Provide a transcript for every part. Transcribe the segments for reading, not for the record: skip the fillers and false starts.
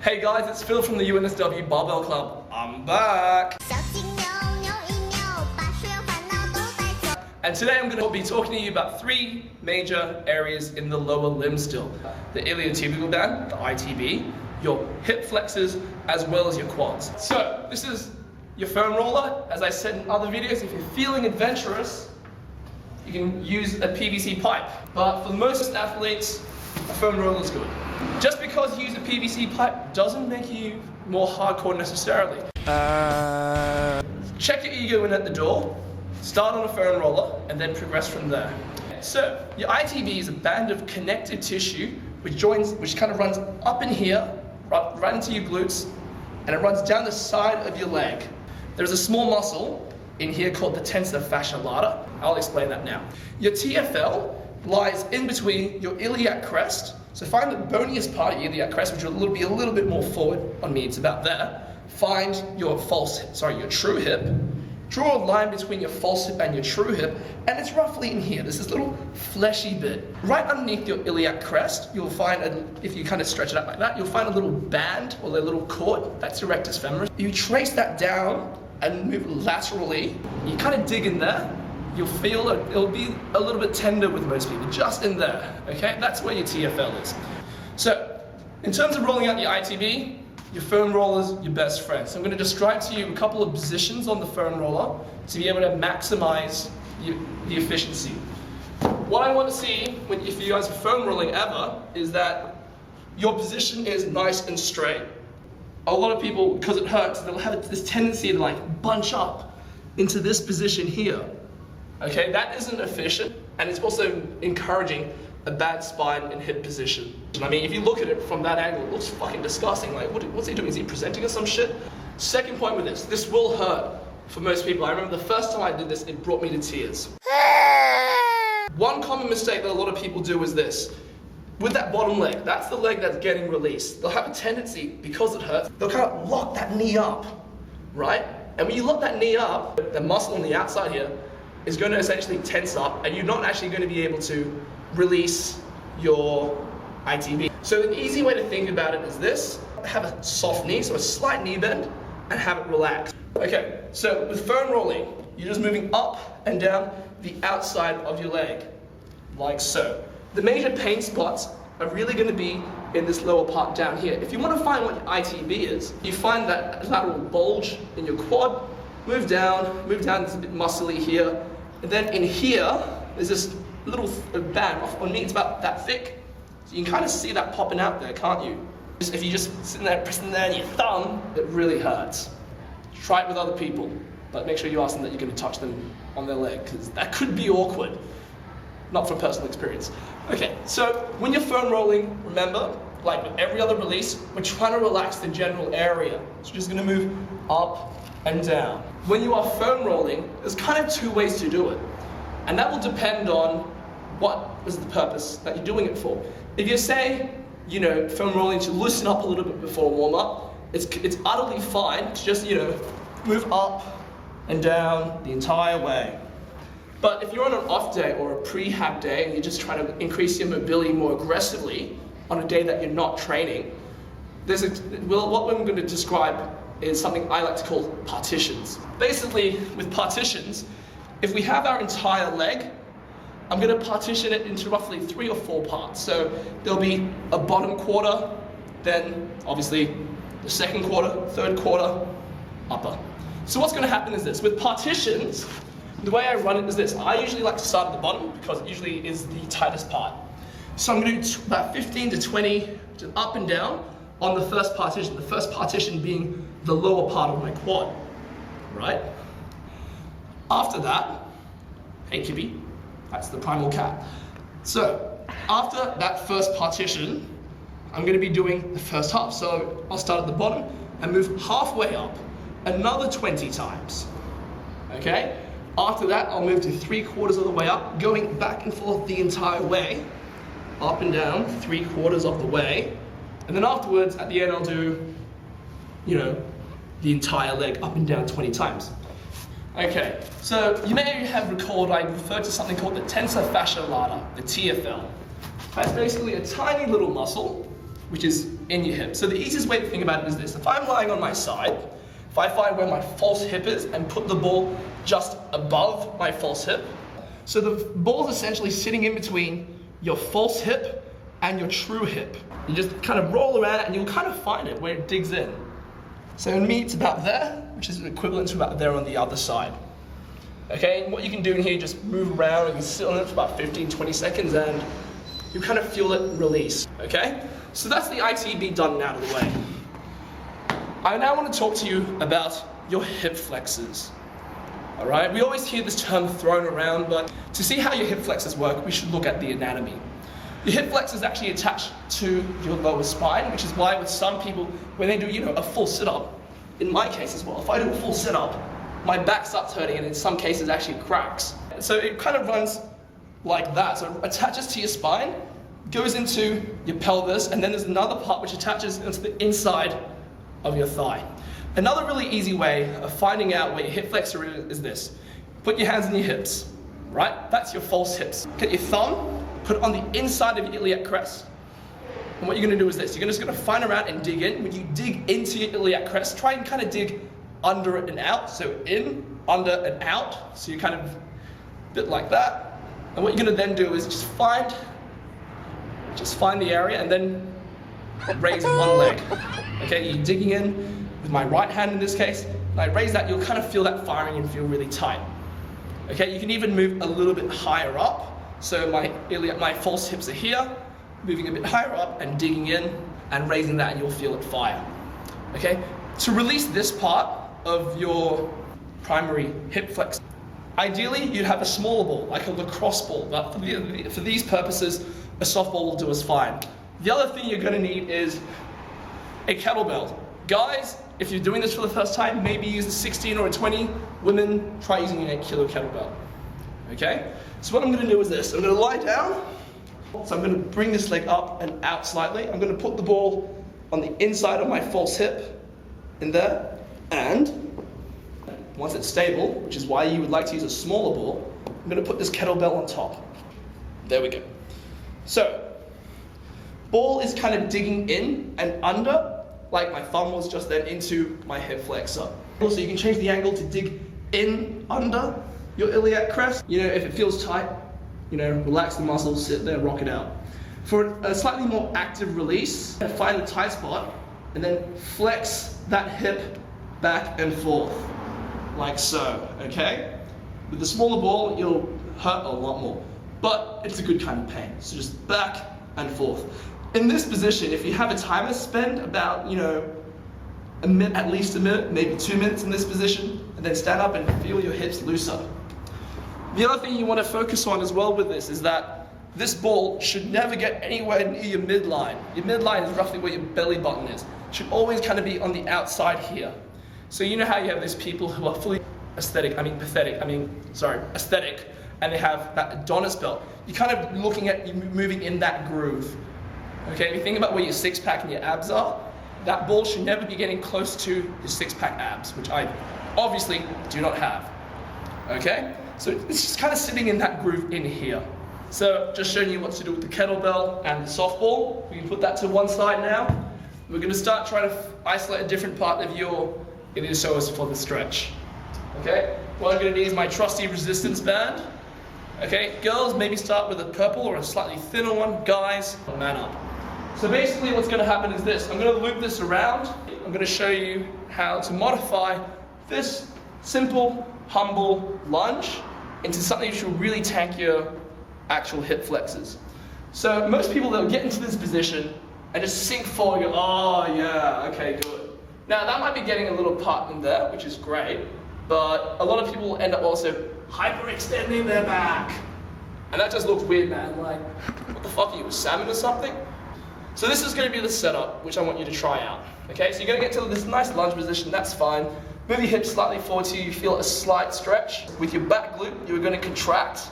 Hey guys, it's Phil from the UNSW Barbell Club. I'm back. And today I'm going to be talking to you about three major areas in the lower limb still. The iliotibial band, the ITB, your hip flexors, as well as your quads. So this is your foam roller. As I said in other videos, if you're feeling adventurous, you can use a PVC pipe. But for most athletes, a foam roller is good. Just because you use a PVC pipe doesn't make you more hardcore necessarily. Check your ego in at the door, start on a foam roller, and then progress from there. So, your ITB is a band of connective tissue which kind of runs up in here, right into your glutes, and it runs down the side of your leg. There's a small muscle in here called the tensor fascia lata. I'll explain that now. Your TFL lies in between your iliac crest. So find the boniest part of your iliac crest, which will be a little bit more forward on me. It's about there. Find your your true hip. Draw a line between your false hip and your true hip, and it's roughly in here. There's this little fleshy bit. Right underneath your iliac crest, you'll find, if you kind of stretch it out like that, you'll find a little band or a little cord. That's your rectus femoris. You trace that down and move laterally. You kind of dig in there. You'll feel it'll be a little bit tender with most people, just in there, okay? That's where your TFL is. So, in terms of rolling out your ITB, your foam roller's your best friend. So I'm going to describe to you a couple of positions on the foam roller to be able to maximize the efficiency. What I want to see, if you guys are foam rolling ever, is that your position is nice and straight. A lot of people, because it hurts, they'll have this tendency to like bunch up into this position here. Okay, that isn't efficient, and it's also encouraging a bad spine and hip position. I mean, if you look at it from that angle, it looks fucking disgusting. Like, what's he doing? Is he presenting us some shit? Second point with this will hurt for most people. I remember the first time I did this, it brought me to tears. One common mistake that a lot of people do is this. With that bottom leg, that's the leg that's getting released. They'll have a tendency, because it hurts, they'll kind of lock that knee up, right? And when you lock that knee up, the muscle on the outside here is going to essentially tense up, and you're not actually going to be able to release your ITB. So an easy way to think about it is this: have a soft knee, so a slight knee bend, and have it relax. Okay, so with foam rolling, you're just moving up and down the outside of your leg, like so. The major pain spots are really going to be in this lower part down here. If you want to find what your ITB is, you find that lateral bulge in your quad, move down, it's a bit muscly here, and then in here, there's this little band. On me, it's about that thick. So you can kind of see that popping out there, can't you? If you just sitting there pressing there on your thumb, it really hurts. Try it with other people, but make sure you ask them that you're going to touch them on their leg, because that could be awkward. Not from personal experience. Okay, so when you're foam rolling, remember, like with every other release, we're trying to relax the general area. So you're just going to move up and down. When you are foam rolling, there's kind of two ways to do it. And that will depend on what is the purpose that you're doing it for. If you say, foam rolling to loosen up a little bit before warm up, it's utterly fine to just, move up and down the entire way. But if you're on an off day or a prehab day and you're just trying to increase your mobility more aggressively on a day that you're not training, what I'm going to describe is something I like to call partitions. Basically, with partitions, if we have our entire leg, I'm going to partition it into roughly 3 or 4 parts. So there'll be a bottom quarter, then obviously the second quarter, third quarter, upper. So what's going to happen is this. With partitions, the way I run it is this. I usually like to start at the bottom because it usually is the tightest part. So I'm going to do about 15 to 20 up and down on the first partition. The first partition being the lower part of my quad, right? After that, hey Kibby, that's the Primal cat. So after that first partition, I'm going to be doing the first half. So I'll start at the bottom and move halfway up another 20 times, okay? After that, I'll move to 3/4 of the way up, going back and forth the entire way, up and down 3/4 of the way. And then afterwards, at the end, I'll do, the entire leg up and down 20 times. Okay, so you may have recalled I referred to something called the tensor fascia lata, the TFL. That's basically a tiny little muscle which is in your hip. So the easiest way to think about it is this. If I'm lying on my side, if I find where my false hip is and put the ball just above my false hip, so the ball is essentially sitting in between your false hip and your true hip. You just kind of roll around and you'll kind of find it where it digs in. So in me, it's about there, which is equivalent to about there on the other side. Okay, and what you can do in here, just move around and sit on it for about 15-20 seconds and you kind of feel it release, okay? So that's the ITB done and out of the way. I now want to talk to you about your hip flexors. All right, we always hear this term thrown around, but to see how your hip flexors work, we should look at the anatomy. Your hip flexor is actually attached to your lower spine, which is why with some people, when they do, a full sit-up, in my case as well, if I do a full sit-up, my back starts hurting and in some cases actually cracks. So it kind of runs like that. So it attaches to your spine, goes into your pelvis, and then there's another part which attaches into the inside of your thigh. Another really easy way of finding out where your hip flexor is this. Put your hands on your hips, right? That's your false hips. Get your thumb, put it on the inside of your iliac crest. And what you're gonna do is this. You're just gonna find around and dig in. When you dig into your iliac crest, try and kind of dig under it and out. So in, under, and out. So you're kind of a bit like that. And what you're gonna then do is just find the area and then raise one leg. Okay, you're digging in with my right hand in this case. When I raise that, you'll kind of feel that firing and feel really tight. Okay, you can even move a little bit higher up. So my false hips are here, moving a bit higher up and digging in and raising that and you'll feel it fire. Okay, to release this part of your primary hip flex, ideally you'd have a smaller ball, like a lacrosse ball, but for these purposes, a softball will do us fine. The other thing you're gonna need is a kettlebell. Guys, if you're doing this for the first time, maybe use a 16 or a 20. Women, try using an 8-kilo kettlebell. Okay? So what I'm gonna do is this. I'm gonna lie down. So I'm gonna bring this leg up and out slightly. I'm gonna put the ball on the inside of my false hip, in there, and once it's stable, which is why you would like to use a smaller ball, I'm gonna put this kettlebell on top. There we go. So, ball is kind of digging in and under, like my thumb was just then, into my hip flexor. Also, you can change the angle to dig in under your iliac crest. If it feels tight, relax the muscles, sit there, rock it out. For a slightly more active release, find the tight spot and then flex that hip back and forth, like so, okay? With the smaller ball, you'll hurt a lot more, but it's a good kind of pain. So just back and forth. In this position, if you have a timer, spend about, at least a minute, maybe 2 minutes in this position, and then stand up and feel your hips looser. The other thing you want to focus on as well with this is that this ball should never get anywhere near your midline. Your midline is roughly where your belly button is. It should always kind of be on the outside here. So you know how you have these people who are fully aesthetic, and they have that Adonis belt. You're kind of looking at you moving in that groove. Okay, if you think about where your six-pack and your abs are, that ball should never be getting close to your six-pack abs, which I obviously do not have. Okay, so it's just kind of sitting in that groove in here. So just showing you what to do with the kettlebell and the softball. We can put that to one side now. We're going to start trying to isolate a different part of your iliopsoas for the stretch. Okay, what I'm going to need is my trusty resistance band. Okay, girls, maybe start with a purple or a slightly thinner one. Guys, man up. So basically what's going to happen is this. I'm going to loop this around. I'm going to show you how to modify this simple, humble lunge into something which will really tank your actual hip flexors. So most people, they'll get into this position and just sink forward and go, oh yeah, okay, good. Now that might be getting a little part in there, which is great, but a lot of people end up also hyperextending their back. And that just looks weird, man. Like, what the fuck are you, a salmon or something? So this is going to be the setup, which I want you to try out. Okay, so you're going to get to this nice lunge position, that's fine. Move your hips slightly forward so you feel a slight stretch. With your back glute, you're going to contract.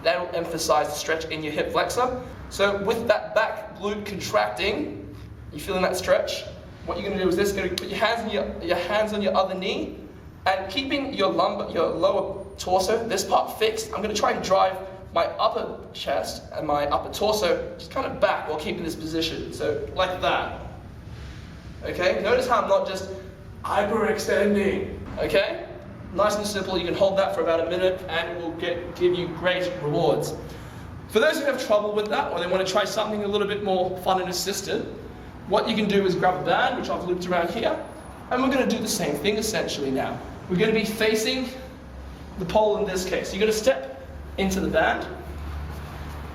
That will emphasize the stretch in your hip flexor. So with that back glute contracting, you feeling that stretch? What you're going to do is this, you're going to put your hands on your other knee, and keeping your lower torso, this part fixed, I'm going to try and drive my upper chest and my upper torso just kind of back while keeping this position. So like that. Okay, notice how I'm not just hyperextending. Okay, nice and simple. You can hold that for about a minute and it will give you great rewards. For those who have trouble with that, or they want to try something a little bit more fun and assisted, what you can do is grab a band, which I've looped around here, and we're going to do the same thing essentially now. We're going to be facing the pole in this case. You're going to step into the band,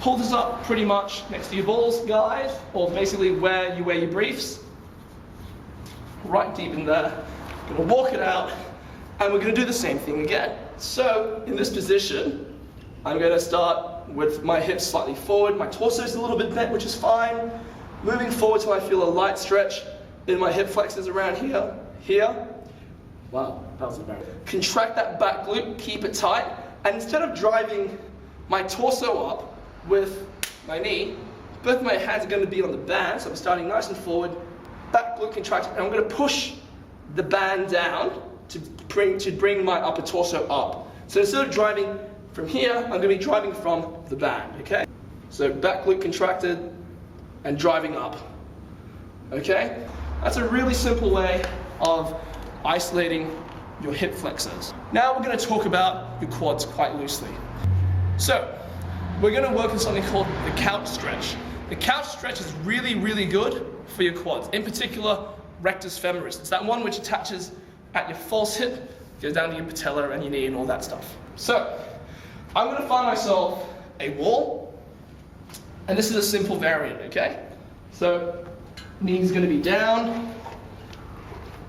pull this up pretty much next to your balls, guys, or basically where you wear your briefs, right deep in there. We're going to walk it out, and we're going to do the same thing again. So in this position, I'm going to start with my hips slightly forward, my torso is a little bit bent, which is fine. Moving forward till I feel a light stretch in my hip flexors around here, here. Wow, that was embarrassing. Contract that back glute, keep it tight, and instead of driving my torso up with my knee, both my hands are going to be on the band, so I'm starting nice and forward, back glute contracted, and I'm going to push the band down to bring my upper torso up. So instead of driving from here, I'm going to be driving from the band, okay? So back glute contracted and driving up, okay? That's a really simple way of isolating your hip flexors. Now we're going to talk about your quads quite loosely. So we're going to work on something called the couch stretch. The couch stretch is really, really good for your quads, in particular rectus femoris. It's that one which attaches at your false hip, goes down to your patella and your knee and all that stuff. So I'm going to find myself a wall, and this is a simple variant, okay? So knee's going to be down,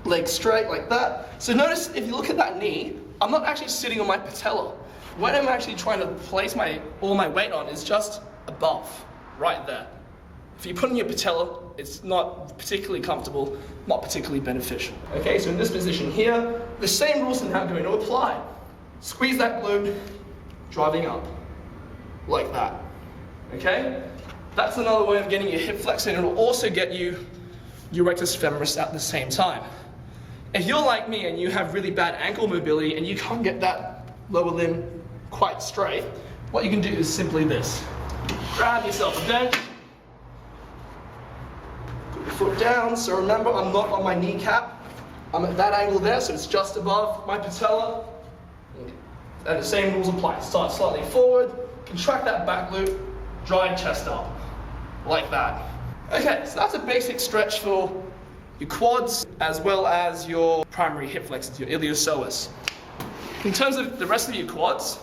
legs straight like that. So notice if you look at that knee, I'm not actually sitting on my patella. What I'm actually trying to place all my weight on is just above, right there. If you put on your patella, it's not particularly comfortable, not particularly beneficial. Okay, so in this position here, the same rules are now going to apply. Squeeze that glute, driving up, like that. Okay? That's another way of getting your hip flexed, and it'll also get you your rectus femoris at the same time. If you're like me and you have really bad ankle mobility and you can't get that lower limb quite straight, what you can do is simply this. Grab yourself a bench, put your foot down, so remember I'm not on my kneecap, I'm at that angle there, so it's just above my patella, and the same rules apply. Start slightly forward, contract that back glute, drive chest up, like that. Okay, so that's a basic stretch for your quads as well as your primary hip flexors, your iliopsoas. In terms of the rest of your quads,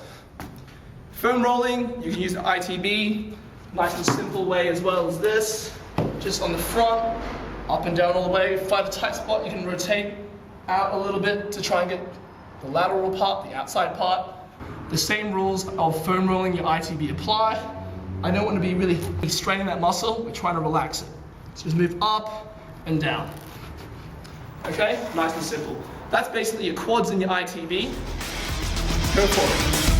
foam rolling, you can use the ITB, nice and simple way as well as this, just on the front, up and down all the way. Find a tight spot, you can rotate out a little bit to try and get the lateral part, the outside part. The same rules of foam rolling your ITB apply. I don't want to be really straining that muscle, we're trying to relax it. So just move up and down. Okay, nice and simple. That's basically your quads and your ITB. Go for it.